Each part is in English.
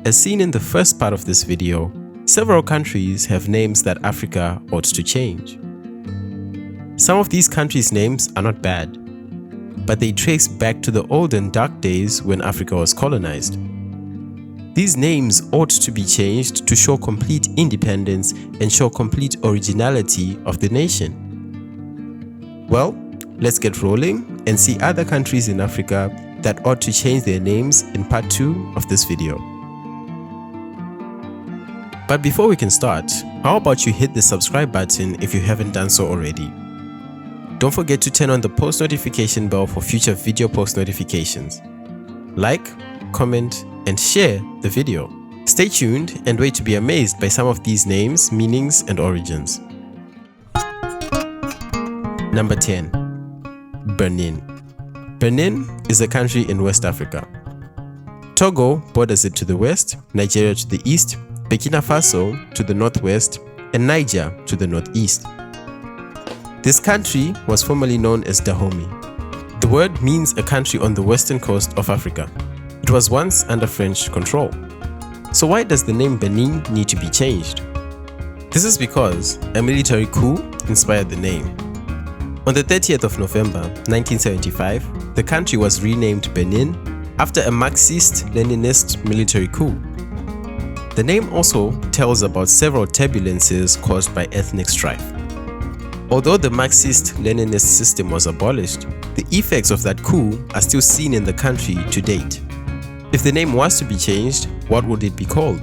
As seen in the first part of this video, several countries have names that Africa ought to change. Some of these countries' names are not bad, but they trace back to the olden dark days when Africa was colonized. These names ought to be changed to show complete independence and show complete originality of the nation. Well, let's get rolling and see other countries in Africa that ought to change their names in part 2 of this video. But before we can start, how about you hit the subscribe button if you haven't done so already. Don't forget to turn on the post notification bell for future video post notifications. Like, comment, and share the video. Stay tuned and wait to be amazed by some of these names, meanings, and origins. Number 10. Benin. Benin is a country in West Africa. Togo borders it to the west, Nigeria to the east, Burkina Faso to the northwest, and Niger to the northeast. This country was formerly known as Dahomey. The word means a country on the western coast of Africa. It was once under French control. So why does the name Benin need to be changed? This is because a military coup inspired the name. On the 30th of November 1975, the country was renamed Benin after a Marxist-Leninist military coup. The name also tells about several turbulences caused by ethnic strife. Although the Marxist-Leninist system was abolished, the effects of that coup are still seen in the country to date. If the name was to be changed, what would it be called?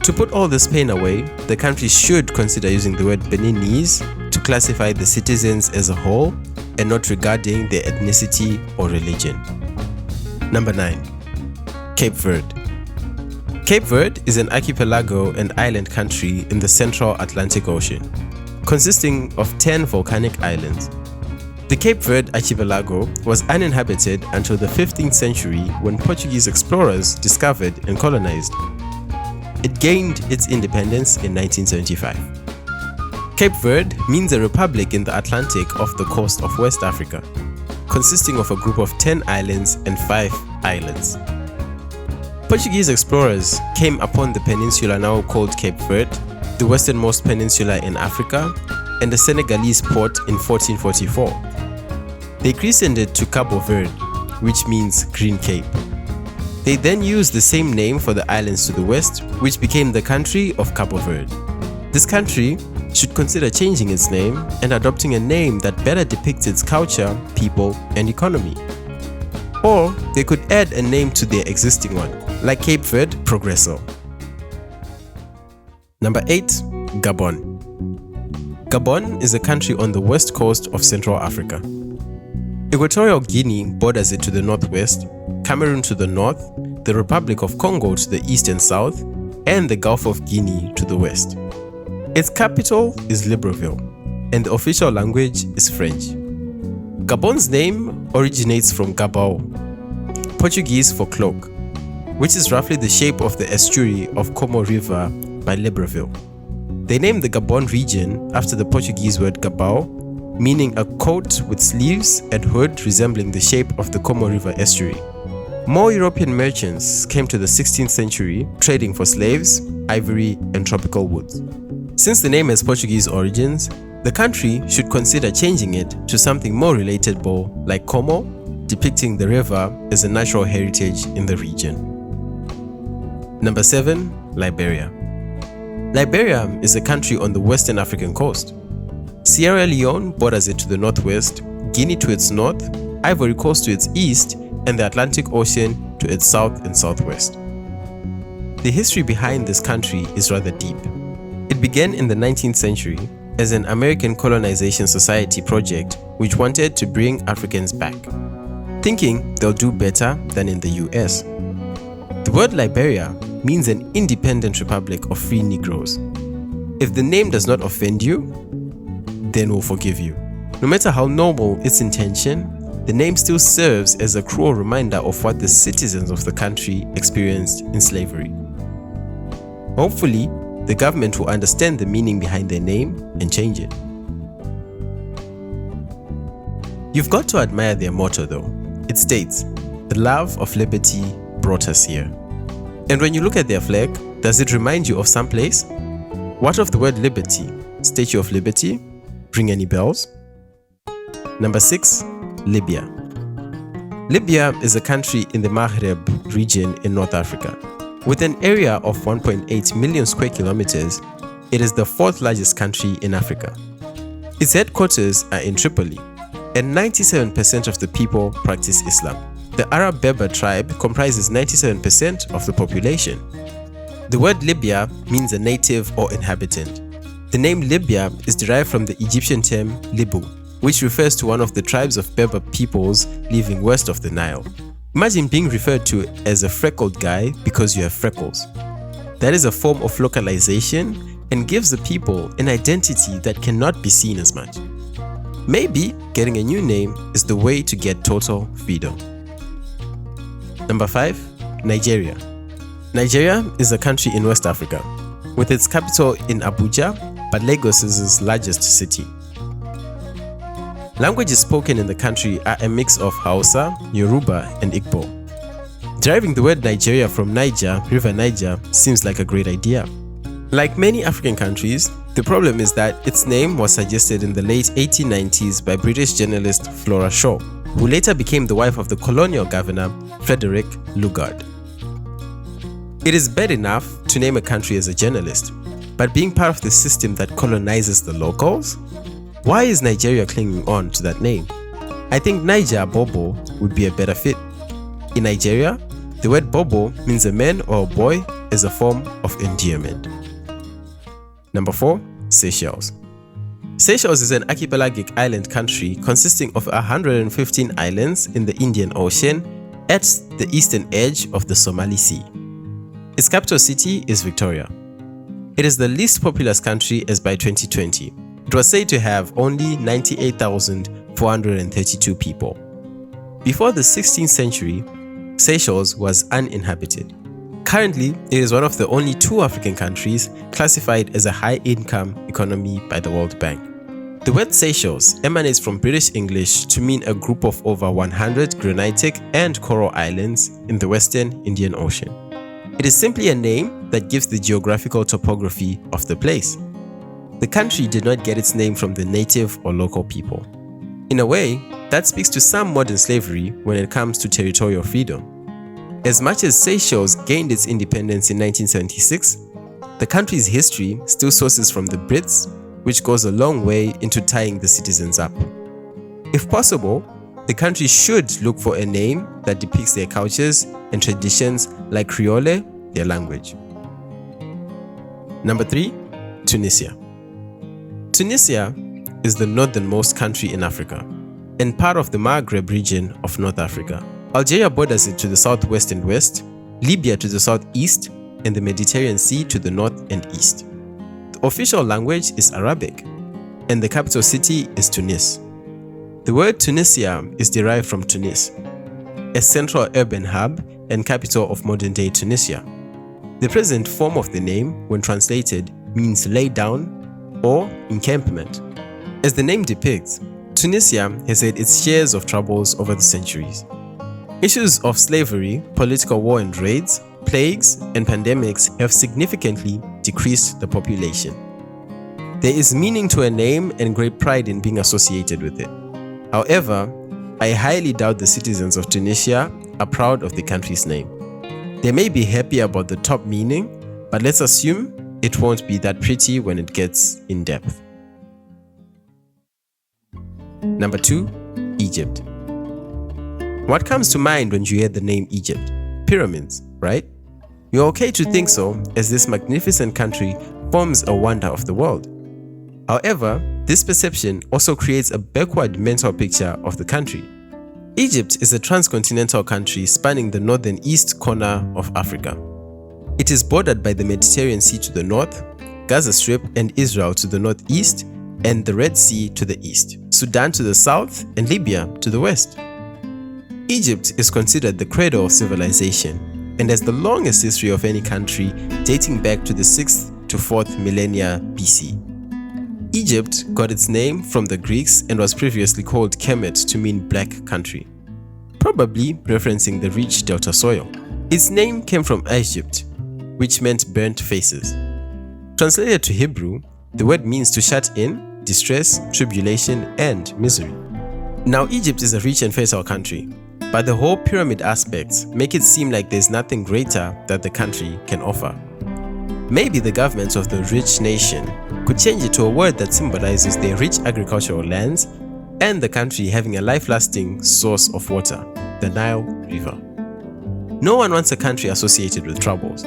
To put all this pain away, the country should consider using the word Beninese to classify the citizens as a whole and not regarding their ethnicity or religion. Number 9. Cape Verde. Cape Verde is an archipelago and island country in the Central Atlantic Ocean, consisting of 10 volcanic islands. The Cape Verde archipelago was uninhabited until the 15th century when Portuguese explorers discovered and colonized. It gained its independence in 1975. Cape Verde means a republic in the Atlantic off the coast of West Africa, consisting of a group of 10 islands and 5 islands. Portuguese explorers came upon the peninsula now called Cape Verde, the westernmost peninsula in Africa, and the Senegalese port in 1444. They christened it to Cabo Verde, which means Green Cape. They then used the same name for the islands to the west, which became the country of Cabo Verde. This country should consider changing its name and adopting a name that better depicts its culture, people, and economy. Or they could add a name to their existing one, like Cape Verde Progresso. Number 8. Gabon. Gabon is a country on the west coast of Central Africa. Equatorial Guinea borders it to the northwest, Cameroon to the north, the Republic of Congo to the east and south, and the Gulf of Guinea to the west. Its capital is Libreville, and the official language is French. Gabon's name originates from Gabão, Portuguese for cloak, which is roughly the shape of the estuary of Como River by Libreville. They named the Gabon region after the Portuguese word Gabão, meaning a coat with sleeves and hood resembling the shape of the Como River estuary. More European merchants came to the 16th century trading for slaves, ivory, and tropical woods. Since the name has Portuguese origins, the country should consider changing it to something more relatable like Como, depicting the river as a natural heritage in the region. Number 7. Liberia. Liberia is a country on the western African coast. Sierra Leone borders it to the northwest, Guinea to its north, Ivory Coast to its east, and the Atlantic Ocean to its south and southwest. The history behind this country is rather deep. It began in the 19th century as an American colonization society project which wanted to bring Africans back, thinking they'll do better than in the US. The word Liberia means an independent republic of free Negroes. If the name does not offend you, then we'll forgive you. No matter how noble its intention, the name still serves as a cruel reminder of what the citizens of the country experienced in slavery. Hopefully, the government will understand the meaning behind their name and change it. You've got to admire their motto though. It states, "The love of liberty brought us here." And when you look at their flag, does it remind you of some place? What of the word liberty? Statue of Liberty? Ring any bells? Number 6. Libya. Libya is a country in the Maghreb region in North Africa. With an area of 1.8 million square kilometers, it is the 4th largest country in Africa. Its headquarters are in Tripoli, and 97% of the people practice Islam. The Arab Berber tribe comprises 97% of the population. The word Libya means a native or inhabitant. The name Libya is derived from the Egyptian term Libu, which refers to one of the tribes of Berber peoples living west of the Nile. Imagine being referred to as a freckled guy because you have freckles. That is a form of localization and gives the people an identity that cannot be seen as much. Maybe getting a new name is the way to get total freedom. Number 5. Nigeria. Nigeria is a country in West Africa, with its capital in Abuja, but Lagos is its largest city. Languages spoken in the country are a mix of Hausa, Yoruba, and Igbo. Deriving the word Nigeria from Niger, River Niger, seems like a great idea. Like many African countries, the problem is that its name was suggested in the late 1890s by British journalist Flora Shaw, who later became the wife of the colonial governor Frederick Lugard. It is bad enough to name a country as a journalist, but being part of the system that colonizes the locals? Why is Nigeria clinging on to that name? I think Niger Bobo would be a better fit. In Nigeria, the word Bobo means a man or a boy as a form of endearment. Number 4. Seychelles. Seychelles is an archipelagic island country consisting of 115 islands in the Indian Ocean at the eastern edge of the Somali Sea. Its capital city is Victoria. It is the least populous country as by 2020. It was said to have only 98,432 people. Before the 16th century, Seychelles was uninhabited. Currently, it is one of the only 2 African countries classified as a high-income economy by the World Bank. The word Seychelles emanates from British English to mean a group of over 100 granitic and coral islands in the western Indian Ocean. It is simply a name that gives the geographical topography of the place. The country did not get its name from the native or local people. In a way, that speaks to some modern slavery when it comes to territorial freedom. As much as Seychelles gained its independence in 1976, the country's history still sources from the Brits, which goes a long way into tying the citizens up. If possible, the country should look for a name that depicts their cultures and traditions like Creole, their language. Number 3. Tunisia. Tunisia is the northernmost country in Africa and part of the Maghreb region of North Africa. Algeria borders it to the southwest and west, Libya to the southeast, and the Mediterranean Sea to the north and east. The official language is Arabic, and the capital city is Tunis. The word Tunisia is derived from Tunis, a central urban hub and capital of modern-day Tunisia. The present form of the name, when translated, means lay down or encampment. As the name depicts, Tunisia has had its shares of troubles over the centuries. Issues of slavery, political war and raids, plagues, and pandemics have significantly decreased the population. There is meaning to a name and great pride in being associated with it. However, I highly doubt the citizens of Tunisia are proud of the country's name. They may be happy about the top meaning, but let's assume it won't be that pretty when it gets in depth. Number 2. Egypt. What comes to mind when you hear the name Egypt? Pyramids, right? You're okay to think so, as this magnificent country forms a wonder of the world. However, this perception also creates a backward mental picture of the country. Egypt is a transcontinental country spanning the northern east corner of Africa. It is bordered by the Mediterranean Sea to the north, Gaza Strip and Israel to the northeast, and the Red Sea to the east, Sudan to the south, and Libya to the west. Egypt is considered the cradle of civilization and has the longest history of any country, dating back to the 6th to 4th millennia BC. Egypt got its name from the Greeks and was previously called Kemet to mean black country, probably referencing the rich delta soil. Its name came from Egypt, which meant burnt faces. Translated to Hebrew, the word means to shut in, distress, tribulation, and misery. Now, Egypt is a rich and fertile country, but the whole pyramid aspects make it seem like there's nothing greater that the country can offer. Maybe the government of the rich nation could change it to a word that symbolizes their rich agricultural lands and the country having a life-lasting source of water, the Nile River. No one wants a country associated with troubles.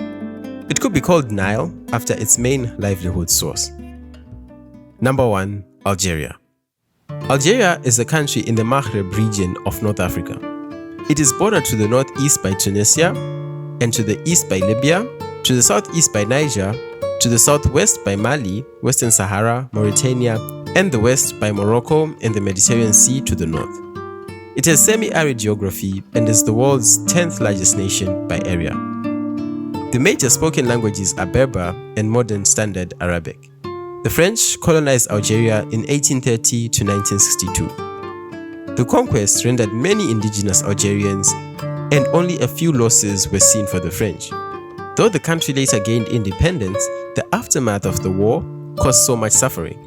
It could be called Nile after its main livelihood source. Number 1. Algeria. Algeria is a country in the Maghreb region of North Africa. It is bordered to the northeast by Tunisia, and to the east by Libya, to the southeast by Niger, to the southwest by Mali, Western Sahara, Mauritania, and the west by Morocco and the Mediterranean Sea to the north. It has semi-arid geography and is the world's 10th largest nation by area. The major spoken languages are Berber and Modern Standard Arabic. The French colonized Algeria in 1830 to 1962. The conquest rendered many indigenous Algerians, and only a few losses were seen for the French. Though the country later gained independence, the aftermath of the war caused so much suffering.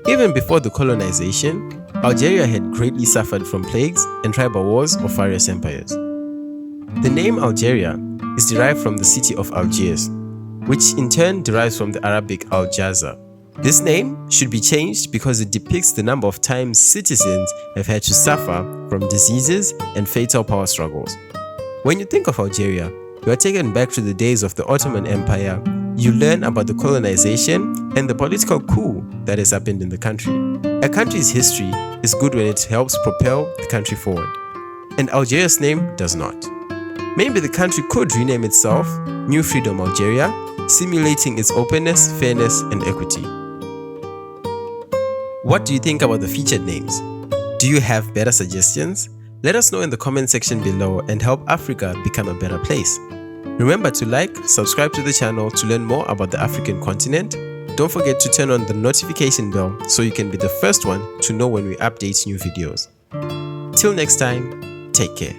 Even before the colonization, Algeria had greatly suffered from plagues and tribal wars of various empires. The name Algeria is derived from the city of Algiers, which in turn derives from the Arabic Al-Jaza. This name should be changed because it depicts the number of times citizens have had to suffer from diseases and fatal power struggles. When you think of Algeria, you are taken back to the days of the Ottoman Empire. You learn about the colonization and the political coup that has happened in the country. A country's history is good when it helps propel the country forward, and Algeria's name does not. Maybe the country could rename itself New Freedom Algeria, simulating its openness, fairness, and equity. What do you think about the featured names? Do you have better suggestions? Let us know in the comment section below and help Africa become a better place. Remember to like, subscribe to the channel to learn more about the African continent. Don't forget to turn on the notification bell so you can be the first one to know when we update new videos. Till next time, take care.